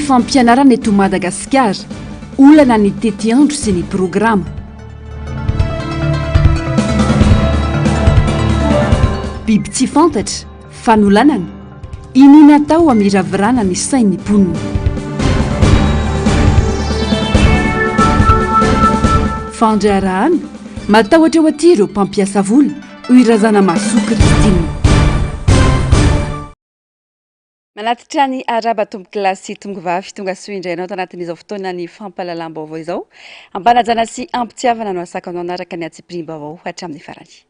fampianarana eto Madagasikara, olana ny tety andro sy ny programa. Biby tsy fantatra, fanolanana, inona tao amiravirana ny sain'ny mponina. Fandraharahana, matahotra eo aty ireo mpampiasa vola, hoy Razana Masoky Kristina. Manatitra ny araba tombo kilasy tongo vavy tonga soa indrainao tanatin'izao fotoana ny fampahalalam-baovao izao, ampanajana sy ampitiavana no asakanao anaraka ny atsipirim-baovao hatramin'ny farany.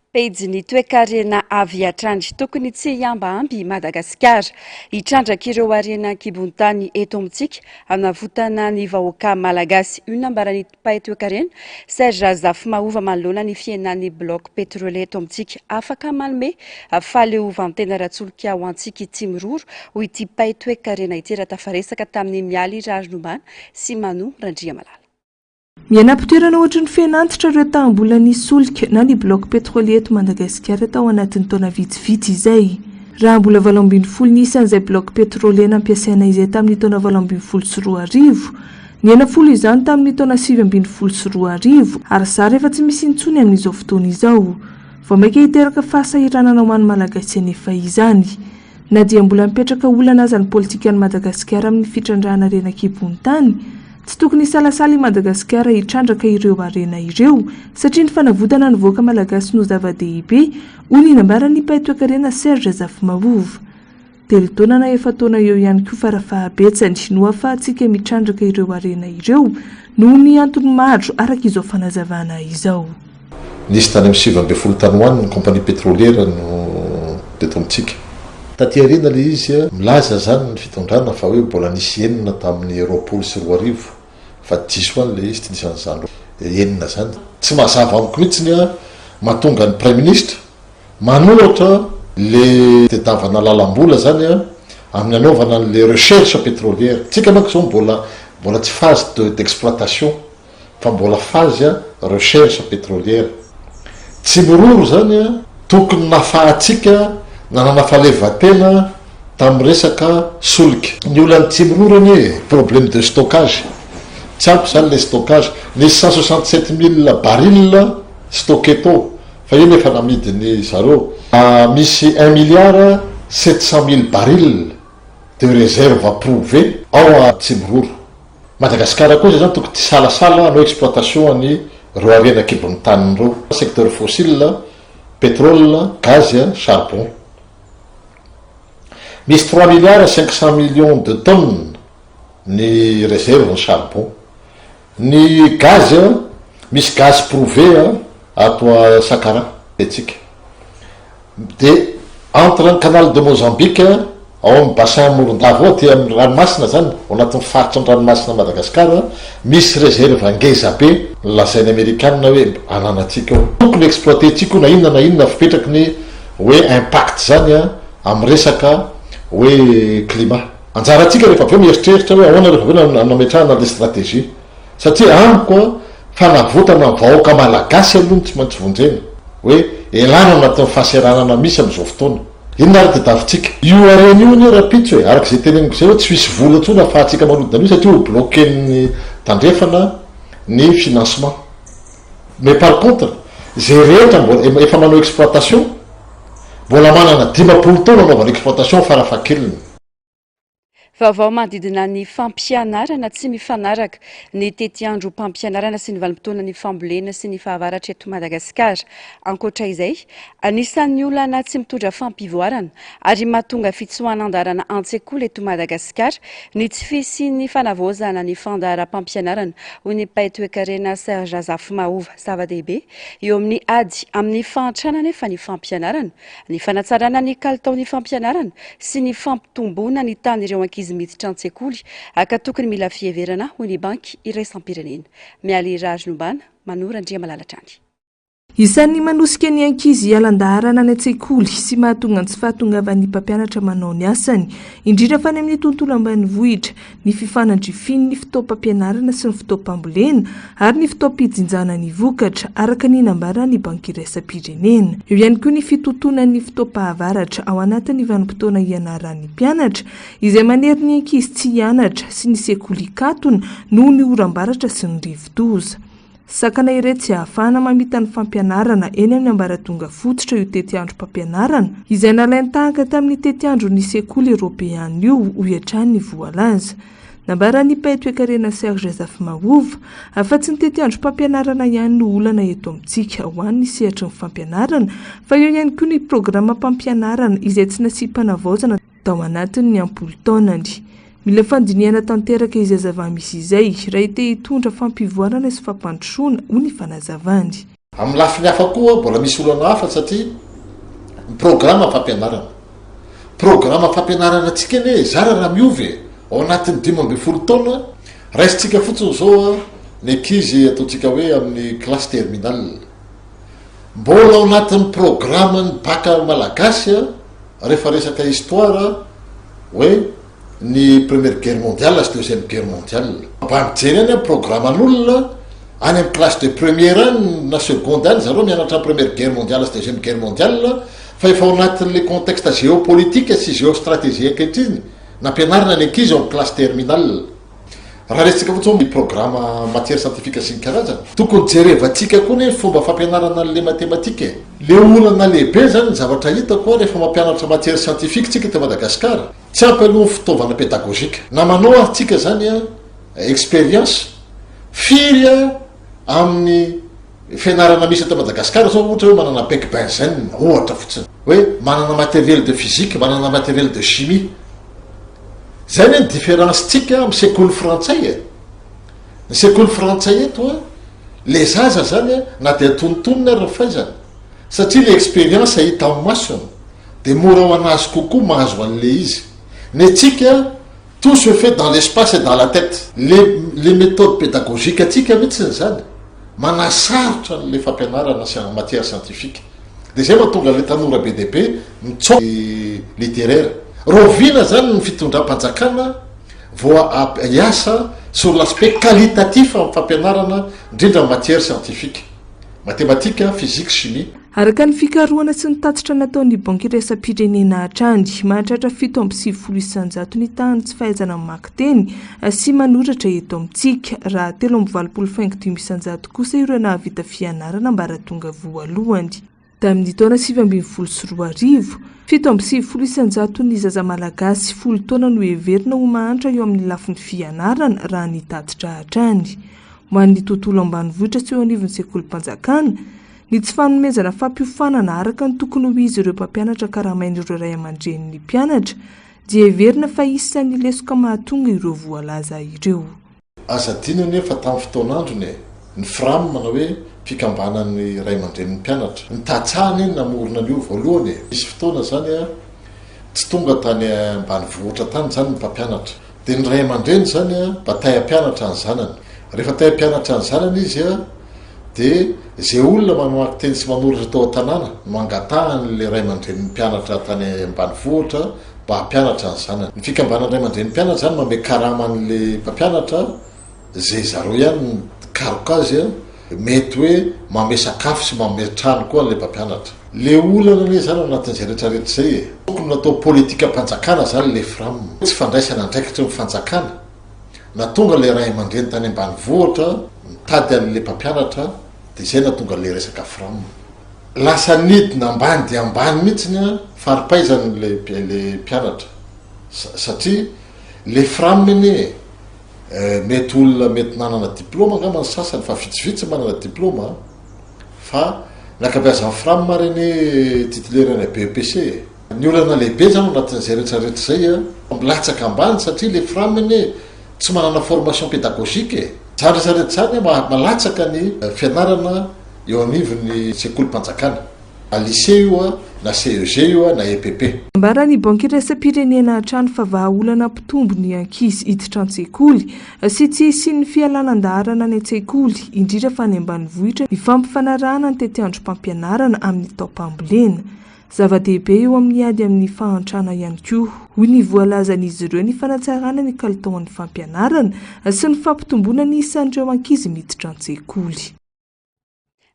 Pejy ny toe-karena avy atrandry tokony tsy hiamba-amby Madagasikara, hitrandraka ireo harena kibon-tany eto amintsika, hanavotana ny vahoaka malagasy. Io nambaran'ny mpahay toe-karena Serge Zafimahova manoloana ny fiainan'ny bloc pétrolier eto amintsika, afaka manome fahaleovantena ratsolika ho antsika ity miroro, hoy ity mpahay toe-karena ity raha tafaresaka tamin'ny Mialy Rajonombana sy Mano Randriamalala. Mianam-pitoerana ohatra ny fianantitra ireo tahambola ny solika na ny bloc pétrolier eto Madagasikara tao anatin'ny taona vitsivitsy izay. Raha mbola 7 ny isan'izay bloc pétrolier nampiasaina izay tamin'ny taona 2014, ny 90 izany tamin'ny taona 2014 ary zary efa tsy misy intsony amin'izao fotoana izao. Vao maika hiteraka fahasahiranana ho an'ny malagasy anefa izany. Na dia mbola mipetraka olana aza ny politika ny Madagasikara amin'ny fitrandrahana harena kibon-tany, tsy tokony salasala i Madagasikara hitrandraka ireo harena ireo satria ny fanavotana ny voaka malagasy no zava-dehibe, hoy ny nambaran'ny mpahay toe-karena Serge Zafimahova. Telo taona na efa taona eo ihany koa farafahabetsany no ahafahantsika mitrandraka ireo harena ireo noho ny antony maro araka izao fanazavana izao. Nisy tany amin'ny 7 tany hoany ny kompania pétrolière no teto amintsika. Taty aoriana le izy milaza zany ny fitondrana fa hoe mbola nisy enina tamin'ny 20 fa diso any le izy tsy nisy an'izany enina zany. Tsy mazava amiko mihitsy mahatonga ny prime ministre manoratra le tedavana lalam-bola zany amin'ny anaovana le recherche pétrolière. Tsika manko zao mbola tsy phase d'exploitation fa mbola phase recherche pétrolière. Tsy miroro zany tokony nafahatsika nanana fahaleovan-tena tamin'ny resaka solika. Ny olana tsy mirorany problème de stockage. Tsy ampy zany le stockage. Nisy 167 000 barils stocké tao fa io nefa namidiny zareo. Misy 1 700 000 barils de réserve approuvée ao tsy miroro. Madagasikara kosa zany tokony tsy salasala anao exploitation any reo harena kibon'ny tany reo. Secteur fossile, pétrole, gaz, charbon. Misy 3 500 millions de tonnes ny réserve ny charbon. Ny gaz, misy gaz prouvé ato Sakara etsika. De entre ny canal de Mozambique ao amin'ny bassin Morondava ao ty amin'ny ranomasina zany, ao anatin'ny faritra ny ranomasina Madagasikara, misy réserve angeza be lazainy américaine hoe ananatsika ao. Tokony exploité tsika na inona fipetraky ny hoe impact zany amin'ny resaka hoe climat. Anjaratsika rehefa aveo mieritreritra hoe ahoana rehefa aveo nametrahana le stratégie. Satria amiko fanavotana ny vahoaka malagasy aloha tsy maintsy vonjena hoe elana anatin'ny fahaseranana misy amin'izao fotoana. Inona ary tedavitsika? Io harena io ny rapitso hoe araka izay teneniko zay hoe tsy misy vola intsony ahafahantsika manodina an'io satria ho bloqué-ny tandrefana ny financement. Mais par contre, zay rehetra mbola efa manao exploitation, mbola manana 10 taona anaovana exploitation farafahakeliny. Vaovao manodidina ny fampianarana tsy mifanaraka, ny tety andro mpampianarana sy ny valim-potoana ny fambolena sy ny fahavaratra eto Madagasikara. Ankoatra izay, anisan'ny olana tsy mitondra fampivoarana ary mahatonga fitsoanan-darana an-tsekoly eto Madagasikara ny tsy fisian'ny fanavaozana ny fandaharam-pampianarana, hoy ny mpahay toe-karena Serge Zafimahova. Zava-dehibe eo amin'ny ady amin'ny fahantrana nefa ny fampianarana, ny fanatsarana ny kalitaon'ny fampianarana sy ny fampitomboana ny tan'ireo ankizy miditra an-tsekoly ka tokony mila fiheverana, hoy ny banky iraisam-pirenena. Mialy Rajonombana, Mano Randriamalala. isan'ny manosika ny ankizy hialan-daharana any an-tsekoly sy mahatonga ny tsy fahatongavan'ny mpampianatra manao ny asany indrindra fa any amin'ny tontolo ambanivohitra ny fifanandrifiany ny fitaoam-pampianarana sy ny fitaoam-pambolena ary ny fitaoam-pijinjana ny vokatra araka ny nambarany banky iraisam-pirenena. Eo ihany koa ny fitotonan'ny fitaoam-pahavaratra ao anatin'ny vanim-potoana hianaran'ny mpianatra izay manery ny ankizy tsy hianatra sy ny sekoly katona noho ny oram-baratra sy ny rivo-doza. Sakana ireto tsy ahafahana mamita ny fampianarana eny amin'ny ambaratonga fototra io tetiandro-mpampianarana izay nalainy tahaka tamin'ny tetiandro ny sekoly Europeana io ho iatrany ny voalaza. Nambaran'ny paitoekarena Serge Zafimahova afa-tsy ny tetiandro-mpampianarana ihany no olana eto amintsika ho an'ny sehatra ny fampianarana fa eo ihany koa ny programa mpampianarana izay tsy nasipana-vaozana tao anatin'ny ampolo taonany. Mila fandiniana tanteraka izay zava-misy izay raha ite hitondra fampivoarana sy fampandrosoana ho ny fanazavany. Amin'ny lafiny hafa koa mbola misy olana hafa satria programa fampianarana. Programa fampianarana antsika anie zara raha miovy ao anatin'ny 12 taona raisitsika fotsiny zao ny ankizy ataontsika hoe amin'ny classe terminale. Mbola ao anatin'ny programany baka malagasy rehefa resaka histoire hoe ny première guerre mondiale sy deuxième guerre mondiale. Mba mijery any programme an'olona any amin'ny classe de première any na seconde any zareo mianatra ny première guerre mondiale sy deuxième guerre mondiale fa efa ao anatin'le contexte géopolitique sy géostratégie ankehitriny nampianarana ny ankizy ao amin'ny classe terminale. Raha resitsika fotsiny ny programme matière scientifique sy ny karazany tokony jerevantsika koa ny fomba fampianarana an'le mathématique. Le olana lehibe zany ny zavatra hitako rehefa mampianatra matière scientifique tsika te Madagasikara tsy ampy aloha fitaovana pédagogique na manao atsika zany expérience firy amin'ny fianarana misy eto Madagasikara zao ohatra hoe manana bec benzène ohatra fotsiny hoe manana matériel de physique manana matériel de chimie. Zay ny différence tsika amin'ny sekoly frantsay. Ny sekoly frantsay eto le zaza zany na dia tontonina ary fahaizana satria le expérience hita amin'ny masony dia mora ho anazy kokoa mahazo an'le izy. Ny atsika tout se fait dans l'espace et dans la tête. Les méthodes pédagogiques atsika mihitsiny zany manasarotra le fampianarana en matière scientifique. Dia zay mahatonga le tanora be dia be mitsoka littéraire. Rovina zany ny fitondram-panjakana voa hiasa sur l'aspect qualitatif amin'ny fampianarana indrindra matière scientifique, mathématique, physique, chimie. Araka ny fikarohana sy ny tatitra nataon'ny banky iraisam-pirenena hatrany mahatratra 7.700 ny tahany tsy fahaizana mamaky teny sy manoratra eto amintsika raha 3.25 kosa ireo nahavita fianarana ambaratonga voalohany. Tamin'ny taona 2024 7.700 ny zaza malagasy 10 taona no heverina ho mahantra eo amin'ny lafin'ny fianarana raha ny tatitra hatrany. Ho an'ny tontolo ambanivohitra sy eo anivon'ny sekolim-panjakana ny tsy fanomezana fampiofanana araka ny tokony ho izy ireo mpampianatra karamain'ireo ray aman-dren'ny mpianatra dia heverina fa isan'ny lesoka mahatonga ireo voalaza ireo. Aza dinany fa tamin'ny fotoan'androny ny FRAM manao hoe fikambanan'ny ray aman-dren'ny mpianatra. Ny tatsahany namorona an'io voalohany. Misy fotoana zany tsy tonga tany ambanivohitra tany zany ny mpampianatra. Dia ny ray aman-dreny zany mba tay-mpianatra ny zanany. Rehefa tay-mpianatra ny zanany izy dia zay olona manoaky teny sy manoratra tao an-tanàna no angatahany ray aman-dren'ny mpianatra tany ambanivohitra mba hampianatra ny zanany. Ny fikambanan'ny ray aman-dren'ny mpianatra zany manome karaman'le mpampianatra zay zareo ihany karoka azy mety hoe manome sakafo sy manome trano koa le mpampianatra. Le olana anie zany anatin'izay rehetrarehetra zay tokony natao politika mpanjakana zany le FRAM. Tsy fandraisana andraikitra ny fanjakana na tonga le ray aman-dreny tany ambanivohitra mitady an'le mpampianatra dia zay natonga le resaka FRAM. Lasa nidina ambany dia ambany mihitsiny faripaizan'le mpianatra satria le FRAM iny mety olona mety nanana diplôma angamba ny sasany fa vitsivitsy manana diplôma fa nakabeazan'ny FRAM mariny titulaire BEPC. Ny olana lehibe zany anatin'izay rehetrarehetra zay milatsaka ambany satria le FRAM iny tsy manana formation pédagogique. Zany rehetrarehetra zany malatsaka ny fianarana eo anivon'ny sekolim-panjakana. lycée io a na CEG io a na EPP. Ambara ny banky iraisam-pirenena hatrany fa vahaolana mpitombo ny ankizy hiditra an-tsekoly sy tsy hisian'ny fialanan-daharana any an-tsekoly indrindra fa any ambanivohitra ny fampifanarahana ny tety androm-pampianarana amin'ny taopambolena. Zava-dehibe eo amin'ny ady amin'ny fahantrana ihany koa. Hoy ny voalazan'izy ireo ny fanatsarana ny kalitaon'ny fampianarana sy ny fampitomboana ny isan'ireo ankizy miditra an-tsekoly.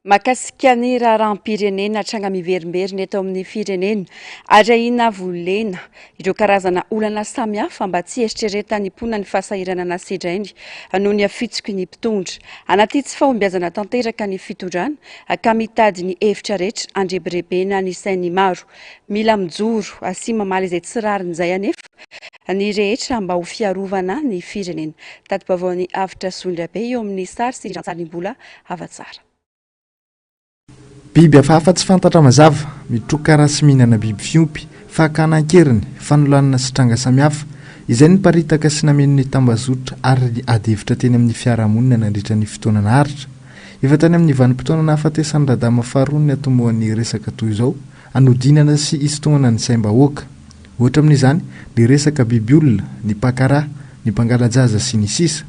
Mahakasika ny raharaham-pirenena hatranga miverimberina eto amin'ny firenena arahina volena ireo karazana olana samihafa mba tsy eritreretan'ny mponina ny fahasahiranana nasedrainy noho ny afitsoko ny mpitondra. Anaty tsy fahombiazana tanteraka ny fitondrana ka mitady ny hevitra rehetra andrebirebena ny sainy maro. Mila mijoro sy mamaly izay tsy rarin'izay anefa ny rehetra mba ho fiarovana ny firenena. Tati-baovao avitra Solondrabe eo amin'ny sary sy Rantsarimbola Havatsara. Biby hafahafa tsy fantatra mazava mitroka raha sy mihinana biby fiompy, fakanan-keriny, fanolanana sy tranga samihafa. Izay ny paritaka sy nameno ny tambazotra ary adevitra teny amin'ny fiarahamonina nandritra ny fotoana naharitra. Efa tany amin'ny vanim-potoana nahafatesan'ny radama faharoa ny atomoan'ny resaka toy izao, anodinana sy isotonana ny saim-bahoaka. Ohatra amin'izany, ny resaka bibiolona, ny pakara, ny mpangalajaza sy ny sisa.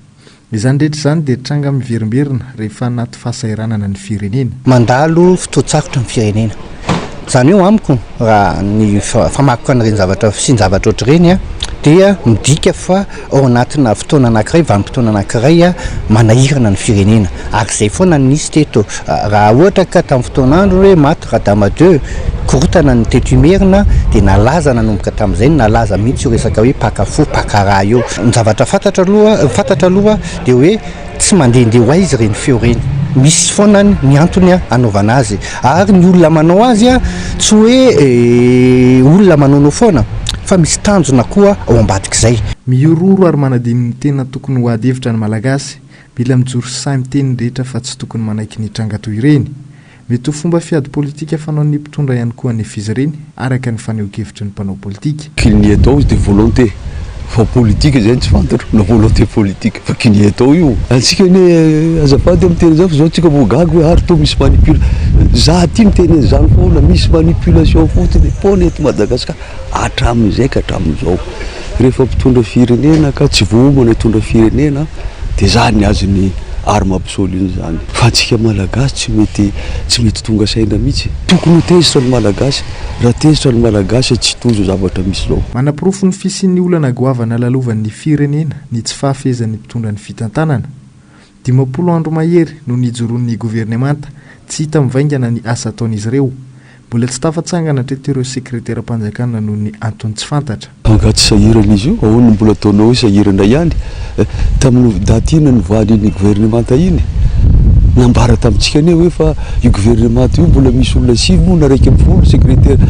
Izany rehetra izany dia tranga miverimberina rehefa anaty fahasahiranana ny firenena. Mandalo fotoan-tsarotra ny firenena. Izany eo amiko raha ny famakoka an'ireny zavatra sy ny zavatra ohatr'ireny dia midika fa ao anatina fotoana anankiray, vanim-potoana anankiray manahirana ny firenena. Ary izay foana nisy teto. Raha ohatra ka tamin'ny fotoan'andro hoe maty Radama II korotana ny teto-imerina dia nalaza nanomboka tamin'izay nalaza mihitsy io resaka hoe pakafo, pakara io. Ny zavatra fantatra aloha dia hoe tsy mandehandeha ho aiza ireny feo ireny. Misy foana ny antony anaovana azy. Ary ny olona manao azy tsy hoe olona manao foana fa misy tanjona koa ao ambadik'izay. Miororo ary manadiny ny tena tokony ho ady hevitra ny malagasy. Mila mijoro sahy miteny rehetra fa tsy tokony manaiky ny tranga toy ireny. Mety ho fomba fiady politika fanaon'ny mpitondra ihany koa anefa izy ireny araka ny faneho-kevitry ny mpanao politika. Qu'il y ait atao de volonté. Fa politika zany tsy fantatro na volonté politique fa qu'il y ait atao io. Antsika ne azafady amin'ny teny zao fa zao tsika voagaga hoe ary to misy manipula. Za aty miteny zany foana misy manipulation fotsiny pona eto Madagasikara hatramin'izay ka hatramin'izao. Rehefa mpitondra firenena ka tsy vomana hitondra firenena dia zany azy ny arme absolue zany. Fa antsika malagasy tsy mety tonga saina mihitsy. Tokony ho tezitra ny malagasy. Raha tezitra ny malagasy tsy tojo zavatra misy zao. Manapirofo ny fisian'ny olana goavana lalovan'ny firenena ny tsy fahafezan'ny mpitondra ny fitantanana. 20 andro mahery no nijoroan'ny governemanta tsy hita mivaingana ny asa ataon'izy ireo. Mbola tsy tafatsangana hatreto ireo sekretera-panjakana noho ny antony tsy fantatra. Angaty sahirana izy io, ahoana mbola ataonao hoe sahirana ihany. Tamin'ny daty iny nivoalin'ny governemanta iny. Nambara tamintsika ane hoe fa io gouvernemanta io mbola misy olona 6 moa na 1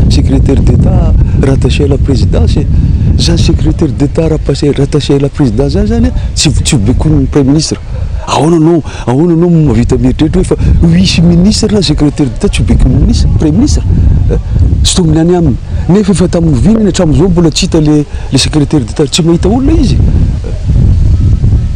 secrétaire d'État rattaché à la présidence. Zany secrétaire d'État rattaché à la présidence zany tsy bekon'ny premier ministre. Ahoana anao mavita mieritreritra hoe fa 8 ministre na secrétaire d'État tsy bekon'ny ministre, premier ministre. Tsy tongony any aminy. Nefa efa tamin'ny vininy hatramin'izao mbola tsy hita le secrétaire d'État, tsy mahita olona izy.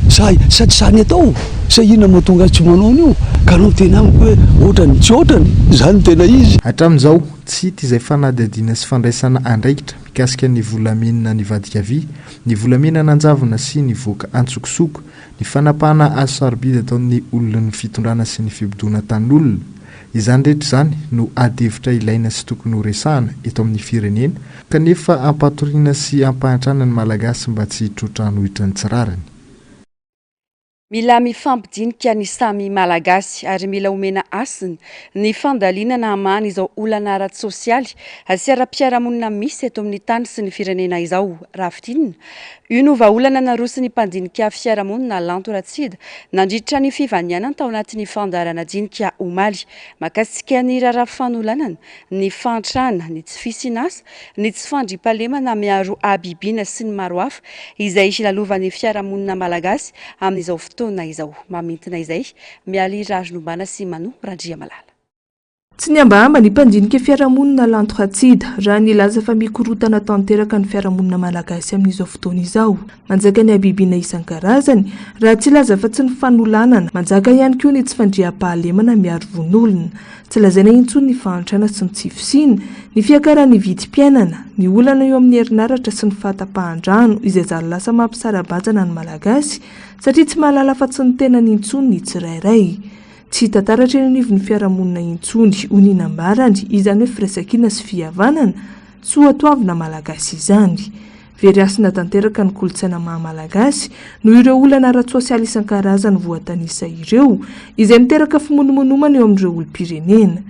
Sady sany atao. Sa ina mahatonga azy tsy manao an'io ka anao tena amiko hoe ohatrany tsy ohatrany zany tena izy. Hatramin'izao tsy hita izay fanadihadiana sy fandraisana andraikitra mikasika ny volamenina ny vadika vy, ny volamena nanjavona sy ny voaka antsokosoko, ny fanapahana azo sarobidy ataon'ny olona ny fitondrana sy ny fibodoana tanin'olona. Izany rehetra izany no adevitra ilaina sy tokony ho resahana eto amin'ny firenena kanefa ampatoriana sy ampahantrana ny malagasy mba tsy hitrotra nohitra ny tsirarany. Mila mifampidinika ny samy malagasy ary mila omena asiny ny fandalinana hamahana izao olana ara-tsosialy sy ara-piarahamonina misy eto amin'ny tany sy ny firenena izao. Rafitinina io no vahaolana narosi ny mpandinika fiarahamonina Lanto Ratsida nandritra ny fivanianana tao anatin'ny fandarana dinika omaly makasika ny rarafanolanana, ny fantrana, ny tsy fisinasa, ny tsy fandripahalemana miaro abibiana sy ny maro hafa izay hilalovan'ny fiarahamonina malagasy amin'izao fotoana izao. Mamintina izay mialy Rajy Nombana sy Manu Randria Malala. tsy ny ambahamba ny mpandinika fiarahamonina lantoratsida raha nilaza fa mikorotana tanteraka ny fiarahamonina malagasy amin'izao fotoana izao. Manjaka ny abibiana isan-karazany raha tsy laza fa tsy ny fanolanana, manjaka ihany koa ny tsy fandriam-pahalemana miaro von'olona. Tsy lazaina intsony ny fahantrana sy ny tsifosina, ny fiakaran'ny vidim-piainana, ny olana eo amin'ny herinaratra sy ny fahatapahan-drano izay zary lasa mampisara-bazana ny malagasy satria tsy mahalala fa tsy ny tenany intsony ny tsirairay. Tsy hita taratra eny anivon'ny fiarahamonina intsony ho ninambarany izany hoe firaisankina sy fihavanana tsy ho atoavina malagasy izany. Very asina tanteraka ny kolontsaina maha-malagasy no ireo olana ara-tsosialy isan-karazany voatanisa ireo izay miteraka fimonomonomana eo amin'ireo olom-pirenena.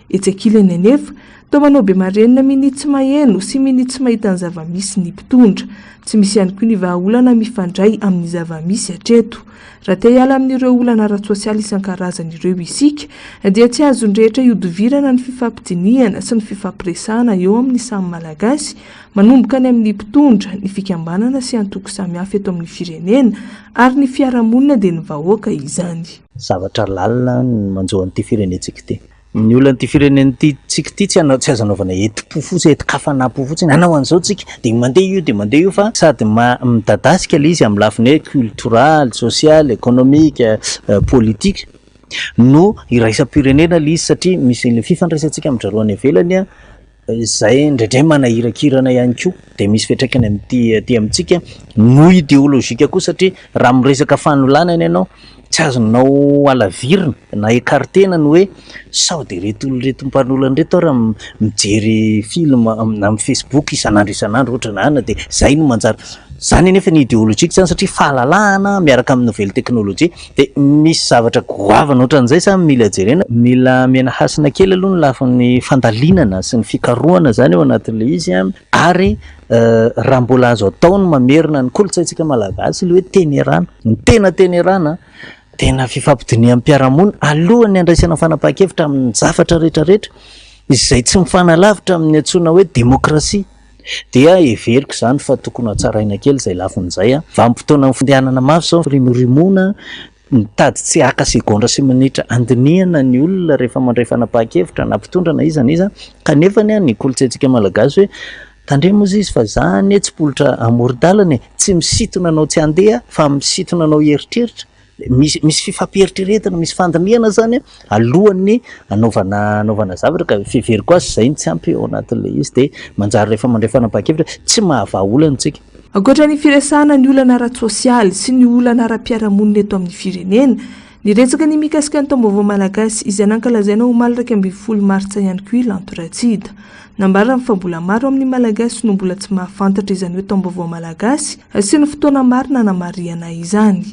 Etsekilany anefa toa manao be marenina minitsy maheno sy minitsy mahita ny zava-misy ny mpitondra. Tsy misy ihany koa ny vahaolana mifandray amin'ny zava-misy hatreto. Raha te hiala amin'ireo olana ara-tsosialy isan-karazany ireo isika dia tsy azony rehetra iodivirana ny fifampidiniana sy ny fifampiresahana eo amin'ny samy malagasy manomboka ny amin'ny mpitondra, ny fikambanana sy antoko samihafa eto amin'ny firenena ary ny fiarahamonina dia ny vahoaka izany. Zavatra lalina manjo an'ity firenentsika ity. Ny olana ty firenentsika ity tsy azo anaovana eti-po fotsiny, eti-kafanampo fotsiny, anao an'izao tsika dia mandeha io fa sady midadasika ilay izy amin'ny lafiny hoe cultural, social, économique, politique no iraisam-pirenena ilay izy satria misy ilay fifandraisantsika amin'ny any ivelany izay indraindray manahirakirana ihany koa dia misy fiantraikany aty amintsika no idéolojika koa satria raha miresaka fanolanana ianao tsy azonao alavirina na écartena ny hoe sao dia reto mpanolana reto raha mijery film amin'ny Facebook isan'andro ohatranana dia zay no manjary zany nefa ny idéolojika zany satria fahalalahana miaraka amin'ny nouvelle technologie dia misy zavatra goavana ohatran'izay sa mila jerena, mila miana hasina kely aloha ny lafin'ny fandalinana sy ny fikarohana zany eo anatin'ilay izy ary raha mbola azo atao ny mamerina ny kolontsaintsika malagasy ilay hoe tenerana, ny tenerana tena fifampidinian'ny mpiarahamonina alohan'ny andraisana fanapahan-kevitra amin'ny zavatra rehetrarehetra izay tsy mifanalavitra amin'ny antsoina hoe demokrasia. Dia everiko zany fa tokony hatsaraina kely izay lafin'izay vanim-potoana fandehanana mafy zao rimorimoana mitady tsy haka segondra sy minitra andiniana ny olona rehefa mandray fanapahan-kevitra na mpitondra na iza kanefa ny kolontsaintsika malagasy hoe tandremo izy fa zany tsy politra amoron-dalana tsy misitona anao tsy handeha fa misitona anao eritreritra. Misy fifampieritreretana, misy fandiniana zany alohan'ny anaovana zavatra ka fiveriko azy zay tsy ampy ao anatin'ilay izy dia manjary rehefa mandray fanapahan-kevitra tsy mahavahaolantsika. Ankoatra ny firesahana ny olana ara-tsosialy sy ny olana ara-piarahamonina eto amin'ny firenena, ny resaka ny mikasika ny taom-baovao malagasy izay nankalazaina ho omaly 20 martsa ihany koa lantoratsida. Nambarana fa mbola maro amin'ny malagasy no mbola tsy mahafantatra izany hoe taom-baovao malagasy sy ny fotoana marina namariana izany.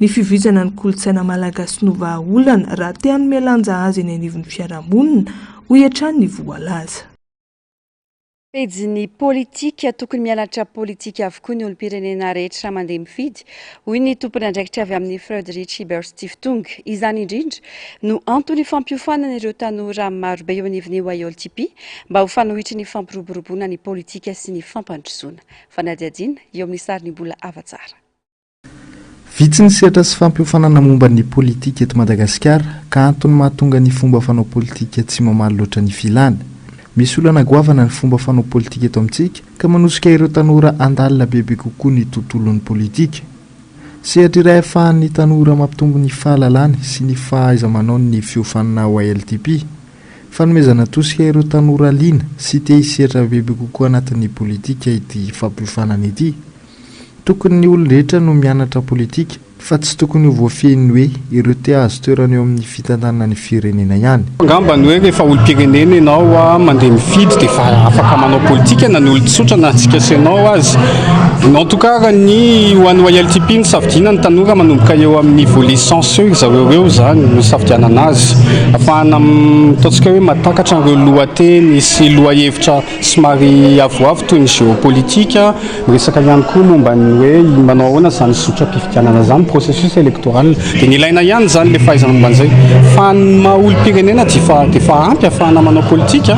Ny fivizana ny kolontsaina malagasy no vahaolana raha te hanome lanja azy eny anivon'ny fiarahamonina ho hiatrany ny voalaza. Pejiny politika tokony mianatra politika avokoa ny olom-pirenena rehetra mandeha mifidy hoy ny tompony andraikitra avy amin'ny Frederick Stiftung. Izany indrindra no antony fampiofanana ireo tanora maro be eo anivon'ny OILTP mba ho fanohitry ny fampiroboroboana ny politika sy ny fampandrosoana. Fanadiadiana eo amin'ny sariny mbola avatsara. Vitsy ny sehatra sy fampiofanana momba ny politika eto Madagasikara ka antony mahatonga ny fomba fanao politika tsy mamaly loatra ny filana. Misy olana goavana ny fomba fanao politika eto amintsika ka manosika ireo tanora andalina bebe kokoa ny tontolon'ny politika. Sehatra iray ahafahan'ny tanora mampitombo ny fahalalany sy ny fahaiza-manao ny fiofanana OILTP. Fanomezana tosika ireo tanora liana sy te hisehatra bebe kokoa anatin'ny politika ity fampiofanana ity. Tokony ny olon-drehetra no mianatra politika fa tsy tokony ho voafehiny hoe ireo te azo toerana eo amin'ny fitantanana ny firenena ihany. Angamba ny hoe rehefa olom-pirenena ianao mandeha mifidy dia fa afaka manao politika na ny olon-tsotra na antsikasenao azy. En tout cas ny ho an'ny OILTP ny safidiana ny tanora manomboka eo amin'ny niveau licence zareo eo zany no safidianana azy. Afahana ataontsika hoe matakatra ireo lohateny sy lohahevitra somary avoavo toy ny géopolitika, resaka ihany koa momba ny hoe manao ahoana zany sotram-pifidianana zany processus électoral dia ny ilaina ihany zany le fahaizana momba an'izay fa ny maha-olom-pirenena dia fa ampy ahafahana manao politika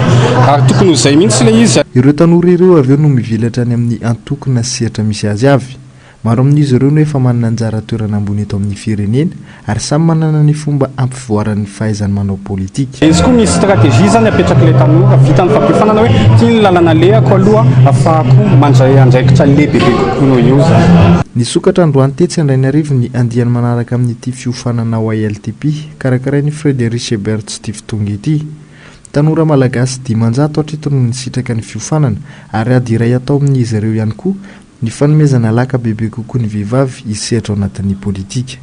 ary tokony ho izay mihitsy ilay izy. Ireo tanora ireo avy eo no mivelatra any amin'ny antokona sehatra misy azy avy. maro amin'izy ireo no efa manana anjara toerana ambony eto amin'ny firenena ary samy manana ny fomba ampivoaran'ny fahaizany manao politika. Izy koa misy stratégie zany apetraka le tanora vita ny fampifanana hoe tia ny lalana lehako aloha afahako mandray andraikitra lehibe kokoa noho io zany. Nisokatra androany tetsy Andrainarivo ny andiany manaraka amin'ity fiofanana ao ILTP karakarain'ny Frédéric Ebert ity fotoana ity. Tanora malagasy 500 hatreto no nisitraka ny fiofanana ary ady iray atao amin'izy ireo ihany koa ny fanomezana laka bebe kokoa ny vehivavy hisehatra ao anatin'ny politika.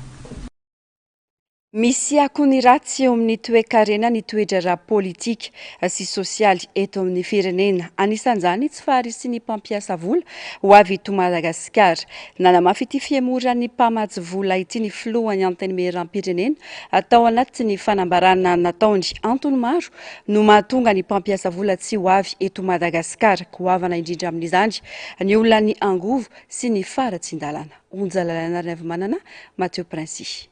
Misy akony ratsy eo amin'ny toe-karena ny toedrara politika sy sosialy eto amin'ny firenena. Anisan'izany tsy faharisy ny mpampiasa vola ho avy eto Madagasikara. Nanamafy ity fiemorany mpamatsy vola ity ny filohan'ny antenimieram-pirenena atao anaty ny fanambarana nataony antony maro no mahatonga ny mpampiasa vola tsy ho avy eto Madagasikara. Koavana indrindra amin'izany ny olona ny angovo sy ny faratsin-dalana. Onja lalana avy manana Mathieu Princy.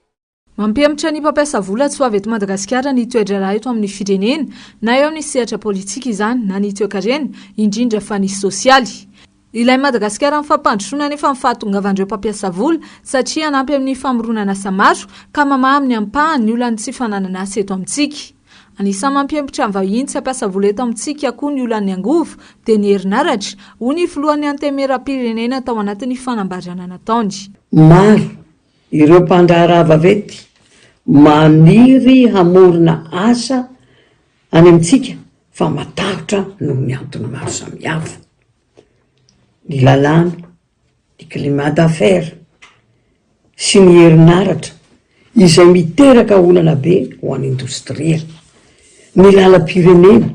Mampiematra ny mpampiasa vola tsy ho avy eto Madagasikara ny toedrara eto amin'ny firenena na eo amin'ny sehatra politika izany na ny toe-karena indrindra fa ny sosialy. Ilay Madagasikara mifampandrosoana nefa mifahatongavandreo mpampiasa vola satria anampy amin'ny famoronana asa maro ka mamaha amin'ny ampahany ny olona tsy fananana asa eto amintsika. Anisan'ny mampiematra amin'ny vahiny tsy hampiasa vola eto amintsika koa ny olona ny angovo dia ny herinaratra ho ny filohan'ny antenimieram-pirenena tao anatin'ny fanambarana nataony. Maro ireo mpandraharaha vety maniry hamorona asa any amintsika fa matahotra noho ny antony maro samihafa. Ny lalàna, ny climat d'affaires sy ny herinaratra izay miteraka olana be ho an'ny indostria, ny lalam-pirenena,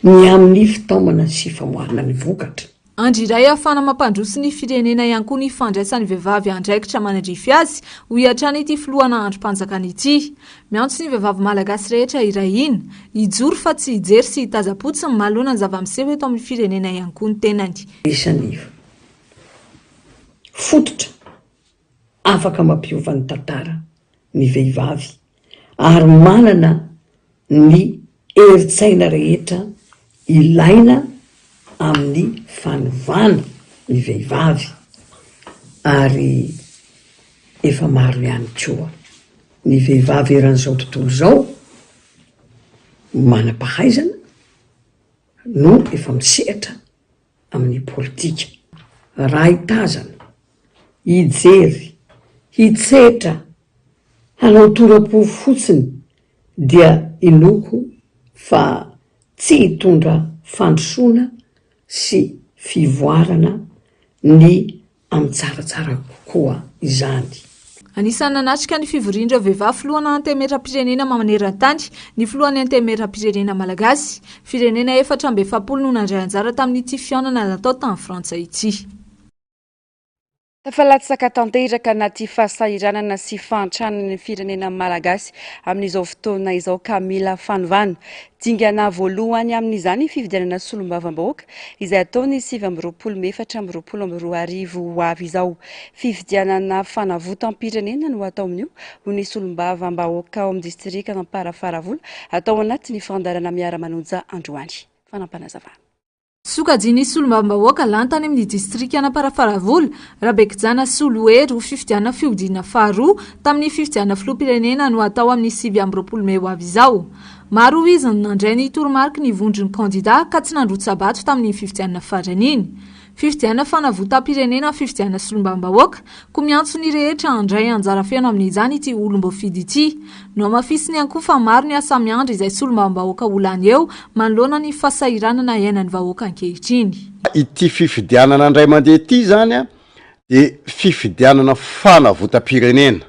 ny amin'ny fitaomana sy famoarana ny vokatra. Andry iray ahafana mampandroso ny firenena ihany koa ny fandraisan'ny vehivavy andraikitra manadrify azy ho hiatrany ity filohana androm-panjakana ity. Miantso ny vehivavy malagasy rehetra iray iny, hijoro fa tsy hijery sy hitaza-potsiny mahalona ny zava-miseho eto amin'ny firenena ihany koa ny tenany. Isan'ny fototra afaka mampiova ny tantara ny vehivavy ary manana ny eritsaina rehetra ilaina amin'ny fanovana ny vehivavy ary efa maro ihany koa ny vehivavy eran'izao tontolo izao manam-pahaizana no efa misehatra amin'ny politika. Raha hitazana, hijery, hitsetra, hanao tora-po fotsiny dia inoko fa tsy hitondra fandrosoana sy fivoarana ny amin'ny tsaratsara kokoa izany. Anisan'ny nanatrika ny fivorindra vehivavy filohana antenimieram-pirenena maneran-tany ny filohan'ny antenimieram-pirenena malagasy, firenena 470 no nandray anjara tamin'ity fihaonana natao tamin'ny Frantsa ity. Tafalatsaka tanteraka anaty fahasahiranana sy fahantrana ny firenena malagasy amin'izao fotoana izao Camila Fanovana. Dingana voalohany amin'izany fifidianana solombavam-bahoaka izay ataony 7 Mei 2022 ho avy izao. Fifidianana fanavotam-pirenena no atao amin'io ho ny solombavam-bahoaka ao amin'ny distrika Amparafaravola atao anaty ny fandarana miara-manonja androany. Fanampanazavana. Sokajiny solombavam-bahoaka lantany amin'ny distrika Amparafaravola Rabekijana Solohery ho fifidianana fiodiana faharoa tamin'ny fifidianana filoham-pirenena no atao amin'ny 7 Mei ho avy izao. Maro izy nandray ny toromarika ny vondron'ny kandida ka tsy nandrotsy sabato tamin'ny fifidianana farany iny. Fifidianana fanavotam-pirenena fifidianana solombavam-bahoaka koa miantso ny rehetra handray anjara feno amin'izany ity olom-boafidy ity. No amafisiny ihany koa fa maro ny asa miandry izay solombavam-bahoaka olany eo manoloana ny fahasahiranana iainan'ny vahoaka ankehitriny. Ity fifidianana andray mandeha ity zany dia fifidianana fanavotam-pirenena.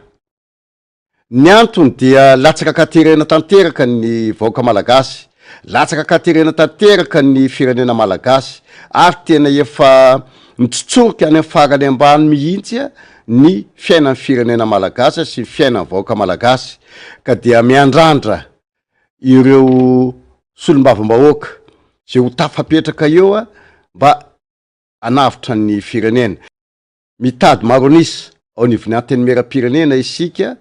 Ny antony dia latsaka katerena tanteraka ny vahoaka malagasy, latsaka katerena tanteraka ny firenena malagasy ary tena efa mitsotsorika any amin'ny farany ambany mihitsy ny fiainan'ny firenena malagasy sy fiainan'ny vahoaka malagasy ka dia miandrandra ireo solombavam-bahoaka zay ho tafapetraka eo mba hanavitra ny firenena. Mitady maro anisa ao nivony antenimieram-pirenena isika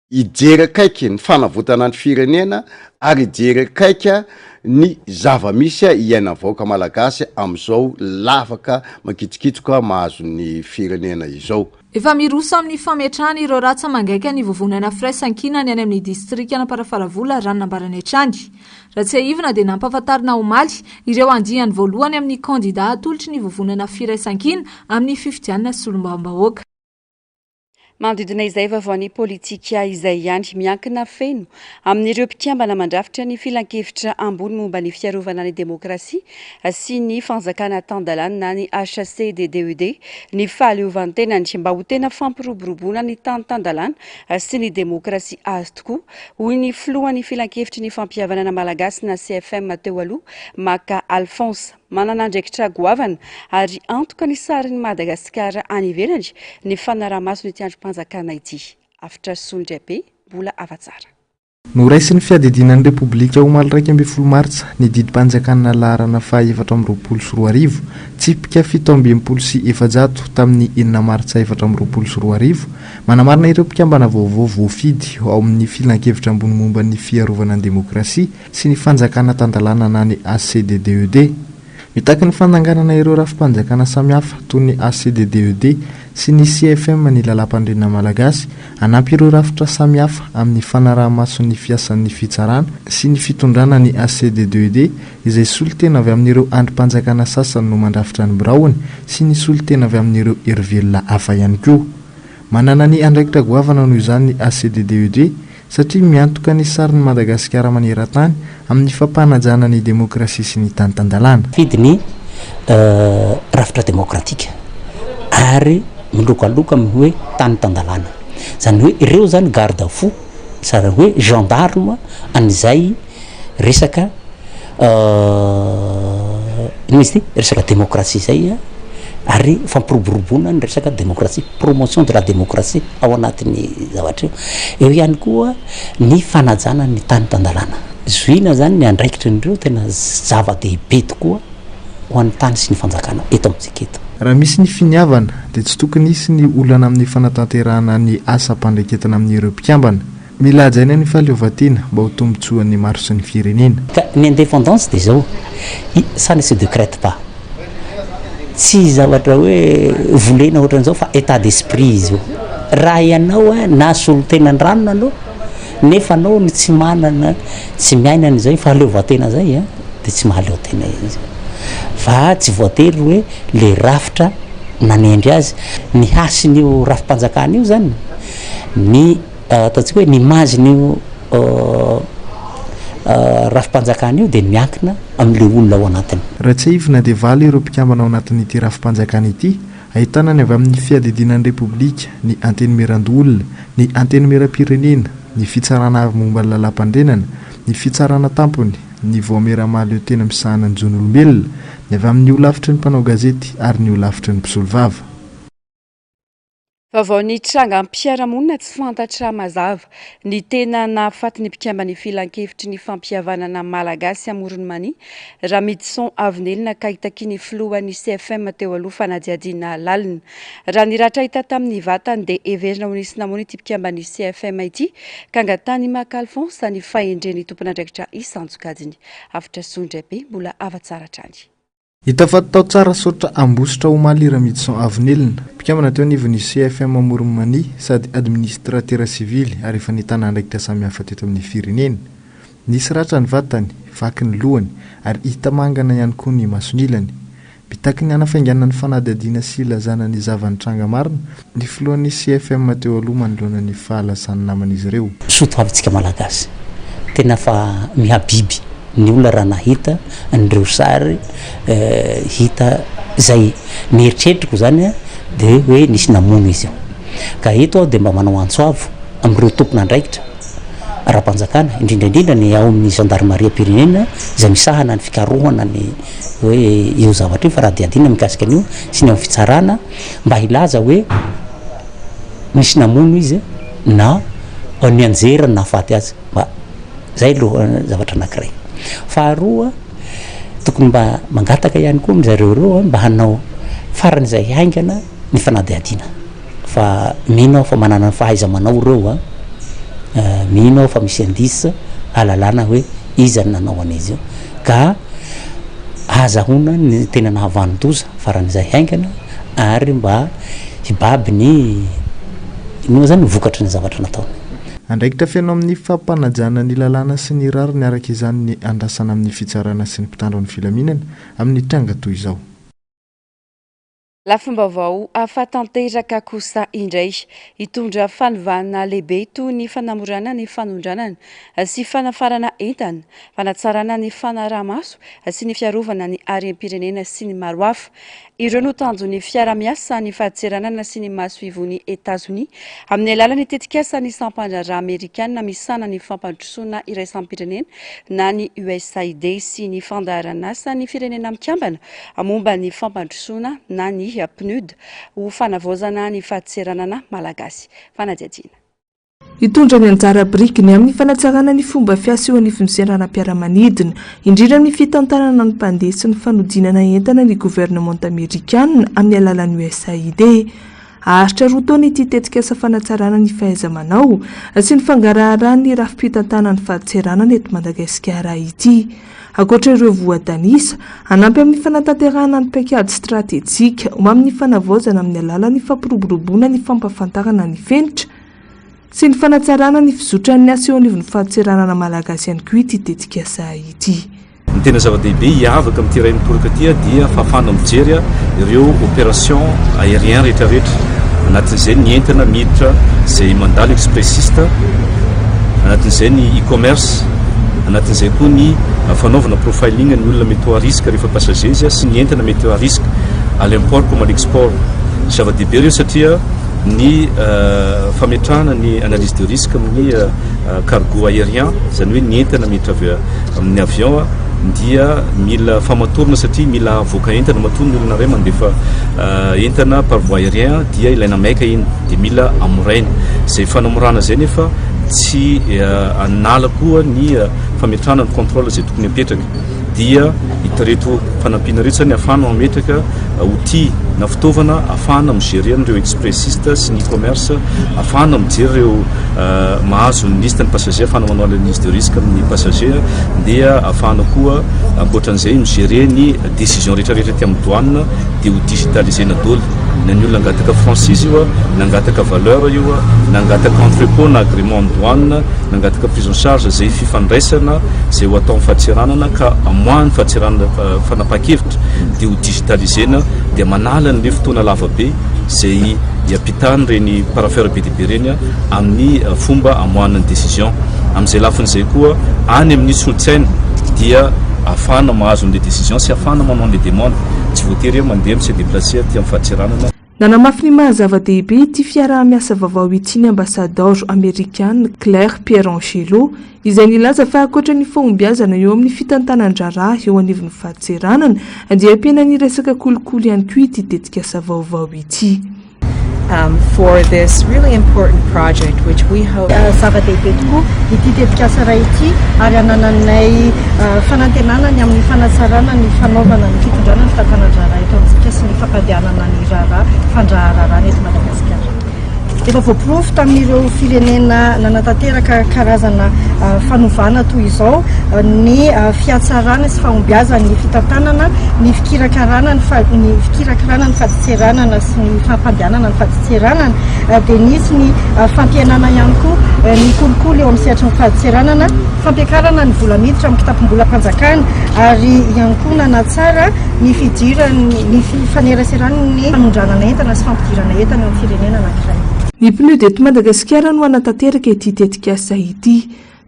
hijery akaiky ny fanavotana ny firenena ary hijery akaiky ny zava-misy iainan'ny vahoaka malagasy amin'izao lavaka makitsikitsoka mahazo ny firenena izao. efa miroso amin'ny fametrahana ireo ratsa mangaika ny vovonana firaisankinany any amin'ny distrika Namparafaravola Ranonambarany Hatrany. Raha tsy haivina dia nampahafantarina omaly ireo andiany voalohany amin'ny kandida atolotry ny vovonana firaisankina amin'ny fifidianana solombavam-bahoaka. Manodidina izay vaovany politika izay ihany miankina feno amin'ireo mpikambana mandrafitra ny filan-kevitra ambony momba ny fiarovana ny demokrasia sy ny fanjakana tandalana ny HCDDUD ny fahaleovantenany mba ho tena fampiroboroboana ny tantandalana sy ny demokrasia azo tokoa hoy ny filohan'ny filan-kevitry ny fampihavanana malagasy na CFM teo aloha Maka Alphonse. Manana andraikitra goavana ary antoka ny sarin'ny Madagasikara any ivelany ny fanaraha-maso ny tiandrom-panjakana ity. Afitra solondra be mbola afatsara. Noraisy ny fiadidinan'ny Repoblika omaly 12 Martsa ny didim-panjakana laharana faha 424 tsipika 724 tamin'ny 9 Martsa 424 manamarina ireo mpikambana vaovao voafidy ao amin'ny filan-kevitra ambony momba ny fiarovana ny demokrasia sy ny fanjakana tandalana na ny HCDDUD. Mitaky ny fandanganana ireo rafim-panjakana samihafa toy ny HCDDUD sy ny CFM ny lalam-pandrenona malagasy anampy ireo rafitra samihafa amin'ny fanaraha-maso ny fiasan'ny fitsarana sy ny fitondrana ny HCDDUD izay solitena avy amin'ireo andrim-panjakana sasany no mandrafitra ny biraony sy ny solitena avy amin'ireo erivelona hafa ihany koa. Manana ny andraikitra goavana noho izany ny HCDDUD satria miantoka ny sarin'ny Madagasikara maneran-tany amin'ny fampanajana ny demokrasia sy ny tantandalana. Fidiny rafitra demokratika ary milokaloka amin'ny hoe tany tandalana. Zany hoe ireo zany garde fou sara hoe gendarme an'izay resaka resaka demokrasia zay ary fampiroboroboana ny resaka demokrasia, promotion de la démocratie ao anatin'ny zavatra eo ihany koa ny fanajana ny tany tandalana. Zoina zany ny andraikitra nireo tena zava-dehibe tokoa ho an'ny tany sy ny fanjakana eto amintsika eto. Raha misy ny finiavana dia tsy tokony hisy ny olana amin'ny fanatanterahana ny asa-pandraketana amin'ireo mpikambana. Mila hajaina ny fahaleovantena mba ho tombotsoan'ny maro sy ny firenena. Ny indépendance dia zao ça ne se décrète pas. Tsy zavatra hoe volena ohatran'izao fa état d'esprit izy io. Raha ianao na solotena ny ranona anao nefa anao ny tsy manana tsy miaina an'izay fahaleovantena zay dia tsy mahaleotena izy. Fa tsy voatery hoe le rafitra nanendry azy ny hasin'io rafim-panjakana io zany ny ataontsika hoe ny imazin'io rafim-panjakana io dia miankina amin'ilay olona ao anatiny. Raha tsy haivina dia valy ireo mpikambana ao anatin'ity rafim-panjakana ity ahitana ny avy amin'ny fiadidinan'ny Repoblika, ny antenimiran-dolona, ny antenimiram-pirenena, ny fitsarana momba ny lalam-pandrenana, ny fitsarana tampony, ny voameramaly eo tena misahana ny zon'olombelona, ny avy amin'ny olavitry ny mpanao gazety ary ny olavitry ny mpisolo vava. Vaovao ny tranga ampiaramonina tsy fantatra mazava ny tena nahafaty ny mpikambana ny filan-kevitry ny fampihavanana malagasy amoron'Mania Ramidson Avenelina kahitaky ny filohan'ny CFM teo aloha fanadiadiana lalina. Raha ny ratra hita tamin'ny vatany dia everina ho nisy namoana ity mpikambana ny CFM ity ka angatany Maka Alphonse ny fahendren'ny tompon'andraikitra isanjokajiny. Afitra sondra be mbola afatsara trany. Hita fa tao tsara sotra ambositra omaly Ramidson Avenelina mpikambana teo anivon'ny CFM amoron'Mania sady administratera sivily ary efa nitana andraikitra samihafa teto amin'ny firenena. Nisy ratra ny vatany, vaky ny lohany ary hita mangana ihany koa ny masonilany. Bitaky ny anafainganana ny fanadadiana sy ilazana ny zavan-tranga marina ny filohan'ny CFM teo aloha manoloana ny fahalasan'ny naman'izy ireo. Soto avy malagasy tena fa mihabiby ny olona raha nahita nireo sary hita zay mieritreritriko zany dia hoe nisy namono izy io ka eto aho dia mba manao antsoavo amin'ireo tompon'andraikitra ara-panjakana indrindraindrindra ny ao amin'ny gendarmerie pirenena izay misahana ny fikarohana ny hoe eo zavatra io fa raha diadina mikasika an'io sy ny amin'ny fitsarana mba hilaza hoe nisy namono izy na ny anjera nahafaty azy mba zay aloha zavatra anankiray. Faharoa tokony mba mangataka ihany koa amin'izareo ireo mba hanao faran'izay haingana ny fanadiadiana fa mino fa manana fahaiza manao ireo mino fa misy andisa alalana hoe iza ny nanao an'izy io ka azahoana ny tena nahavanontoza faran'izay haingana ary mba hibaby ny moa zany vokatra ny zavatra nataony andraikitra feno amin'ny fampanajana ny lalàna sy ny rary ny araka izany ny andrasana amin'ny fitsarana sy ny mpitandro ny filaminana amin'ny tranga toy izao lafim-baovao ahafatanteraka kosa indray hitondra fanovana lehibe toy ny fanamorana ny fanondranana sy fanafarana entana fanatsarana ny fanaramaso sy ny fiarovana ny harem-pirenena sy ny maro hafa ireo no tanjon'ny fiara-miasa ny fahatseranana sy ny masoivon'ny États-Unis amin'ny alalan'ny tetikasa ny sampandrara amerikana misana ny fampandrosoana iraisam-pirenena na ny USAID sy ny fandaharanasa ny firenena mikambana momba ny fampandrosoana na ny PNUD ho fanavaozana ny fahatseranana malagasy fanadiadiana hitondra ny anjara brikiny amin'ny fanatsarana ny fomba fiasa eo anivon'ny fiaramanidina indrindra amin'ny fitantanana ny mpandeha sy ny fanodinana entana ny gouvernement américaine amin'ny alalan'ny USAID aharitra roa taona ity tetikasa fanatsarana ny fahaiza-manao sy ny fangaraharahan'ny rafi-pitantanana ny fahatseranana eto Madagasikara ity akoatra ireo voadanisa anampy amin'ny fanatanterahana ny paikady stratégique amin'ny fanavaozana amin'ny alalan'ny fampiroboroboana ny fampafantarana ny fenitra sy ny fanatsarana ny fizotran'ny asa eo anivon'ny fahatseranana malagasy ihany koa ity tetikasa ity ny tena zava-dehibe hiavaka amin'ity iray mitoraka ity dia fahafana mijery ireo opération aérien rehetrarehetra anatin'izay ny entana miditra izay mandalo expressiste anatin'izay ny e-commerce anatin'izay koa ny fanaovana profiling ny olona mety ho à risque rehefa passager izy sy ny entana mety ho à risque à l'import comme à l'export zava-dehibe ireo satria ny fametrahana ny analyse de risque amin'ny cargo aérien zany hoe ny entana miditra avy amin'ny avion dia mila famatorana satria mila avoaka entana matoa ny olona ray mandefa entana par voie aérien dia ilaina maika iny dia mila amoraina izay fanamorana zay nefa tsy anala koa ny fametrahana ny contrôle zay tokony apetraka dia hitareto fanampiana rehetra ny afahana mametraka outil na fitaovana afahana migerer ireo expressiste sy ny e-commerce afahana mijery ireo mahazo ny liste ny passager afahana manao analyse de risque amin'ny passager dia afahana koa ankoatran'izay migerer ny décision rehetrarehetra ty amin'ny douane dia ho digitalisena daholo na ny olona nangataka franchise io nangataka valeur io nangataka entrepôt na agrément ny douane nangataka prise en charge zay fifandraisana zay ho atao fahatseranana ka amoahany fahatseranana fanapa-kevitra dia ho digitalisena dia manala n'le fotoana lavabe zay hiampitany reny parafeur be dehibe reny amin'ny fomba amoahana ny décision amin'izay lafin'izay koa any amin'ny solotsaina dia afahana mahazo n'le décision sy afahana manao n'le demande tsy voatery mandeha sy déplacer ty amin'ny fahatseranana nanamafy ny mahazava-dehibe ity fiaraha-miasa vaovao ity ny ambassador américaine Claire Pierangelo izay nilaza fa ankoatra ny fahombiazana eo amin'ny fitantanan-draharaha eo anivon'ny fahatseranana dia ampiana ny resaka kolikoly ihany koa ity tetikasa vaovao ity for this really important project which we hope zava-dehibe tokoa ity tetikasa raha ity ary anananay fanantenana ny amin'ny fanatsarana ny fanaovana ny fitondrana ny fitantanan-draharaha eto amintsika sy ny fampandehanana ny raharaha fandraharaharaha eto Madagasikara efa voaporofo tamin'ireo firenena nanatanteraka karazana fanovana toy izao ny fiatsarana sy fahombiazana ny fitantanana ny fikirakarana ny fahatseranana sy ny fampandehanana ny fahatseranana dia nisy ny fampianana ihany koa ny kolikoly eo amin'ny sehatry ny fahatseranana fampiakarana ny vola miditra amin'ny kitapom-bola mpanjakana ary ihany koa nanatsara ny fidirany ny faneraseranan ny fanondranana entana sy fampidirana entana eo amin'ny firenena anankiray ny PNUD eto Madagasikara no anatanteraka ity tetikasa ity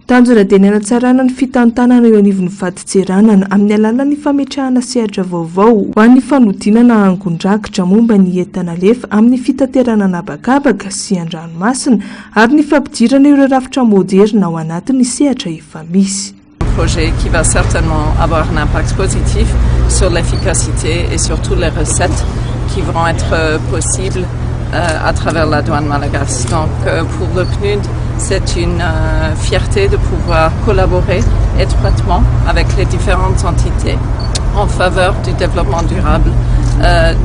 tanjona dia ny anatsarana ny fitantanana eo anivon'ny fahatseranana amin'ny alalan'ny fametrahana sehatra vaovao ho an'ny fanodinana angon-drakitra momba ny entana lefa amin'ny fitaterana anabakabaka sy an-dranomasina ary ny fampidirana ireo rafitra moderna ao anatin'ny sehatra efa misy projet qui va certainement avoir un impact positif sur l'efficacité et surtout les recettes qui vont être possibles à travers la douane malagasy. Donc pour le PNUD, c'est une fierté de pouvoir collaborer étroitement avec les différentes entités en faveur du développement durable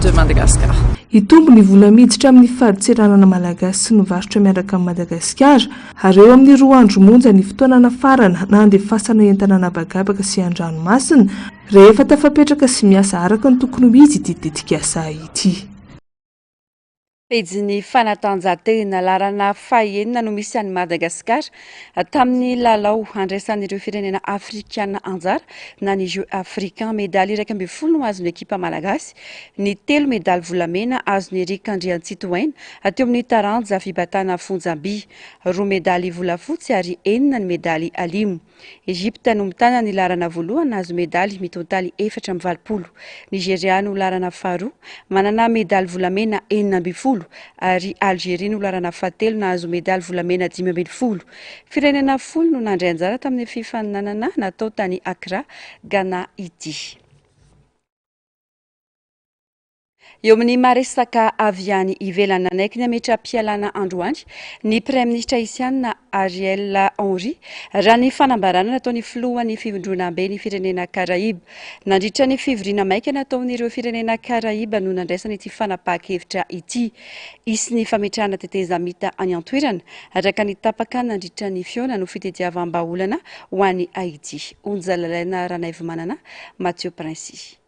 de Madagascar. Hitombo ny vola miditra amin'ny fahatseranana malagasy sy ny varotra miaraka amin'ny Madagasikara ary eo amin'ny 2 andro monja ny fotoana nafarana na andefasana entana anabagabaka sy an-dranomasina rehefa tafapetraka sy miasa araka ny tokony ho izy ity tetikasa ity. pejiny fanatanjahantena larana fahaenina no misy any Madagasikara tamin'ny lalao andraisan'ireo firenena afrikana anjara na ny Jeux africains médaille 12 no azon'ny ekipa malagasy, ny 3 médaille volamena azon'ny Eric Andriantsitohaina teo amin'ny taranja fibatana Fonjamby, 2 médaille volafotsy ary 9 ny médaille alimo. Egypte no mitana ny larana voalohany azo médaille mitotaly 420. Nigeria no larana faharoa manana médaille volamena 9 ary Algérie no larana fahatelo nahazo médaille volamena 15. Firenena 10 no nandray anjara tamin'ny fifaninanana natao tany Accra, Ghana ity. Eo amin'ny maresaka avy any ivelany nanaiky ny ametra-pialana androany ny Premier ministre haïtiana Ariel Henry raha ny fanambarana nataony filohan'ny fivondrona be ny firenena Karaïba. Nandritra ny fivoriana maika nataon'ireo firenena Karaïba no nandraisana ity fanapahan-kevitra ity. Isy ny fametrahana teteza mita any an-toerana araka ny tapaka nandritra ny fiona no fitediavam-baolana ho an'ny Haïti. Onjalalaina Ranaivo Manana, Mathieu Princy.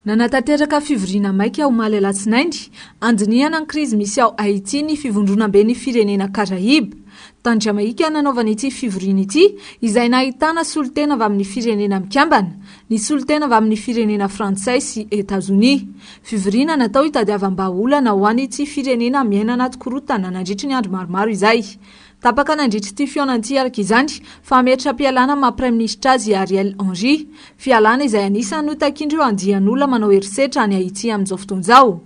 Nanatanteraka fivoriana maika ao Omaly alatsinaindy andiniana ny krizy misy ao Haïti ny fivondrona be ny firenena Karaïba. Tany Jamaika nanaovana ity fivoriana ity izay nahitana solitena avy amin'ny firenena mikambana, ny solitena avy amin'ny firenena Frantsay sy Etats-Unis. Fivoriana natao hitadiavam-baolana ho an'ity firenena miaina anaty korontana nandritra ny andro maromaro izay. Tapaka nandritra ity fiaonan'ity araka izany fa ametra-pialana ma Premier ministre azy Ariel Henry, fialana izay anisany notakindreo andian'olona manao herisetra any Haïti amin'izao fotoan'izao.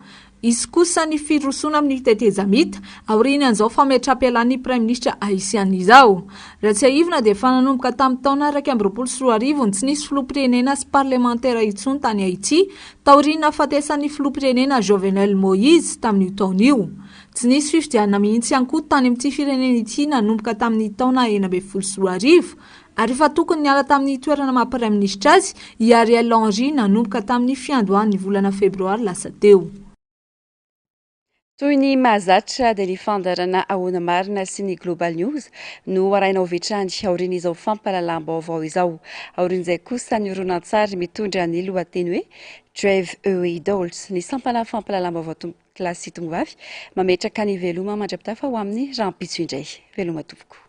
Izy kosa ny firosona amin'ny teteza mita aorian'izao fametra-pialan'ny Premier ministre haïtiana izao. Raha tsy aivina dia efa nanomboka tamin'ny taona 2024 tsy nisy filoham-pirenena sy parlementaire intsony tany Haïti taoriana fahatesan'ny filoham-pirenena Jovenel Moïse tamin'io taona io. Tsy nisy fifidianana mihitsy ihany koa tany amin'ity firenena ity nanomboka tamin'ny taona 2024 ary efa tokony niala tamin'ny toerana maha Premier ministre azy i Ariel Henry nanomboka tamin'ny fiandohan'ny volana febroary lasa teo. Toy ny mahazatra dia ny fandarana ahoana marina sy ny Global News no araina ho vetrany aorian'izao fampahalalam-baovao izao. Aorian'izay kosa ny horonan-tsary mitondra ny lohateny hoe Treve Idols, ny sampana fampahalalam-baovao klasy tongavy mametraka ny veloma mandrapitafa ho amin'ny rahampitso indray. Veloma tompoko.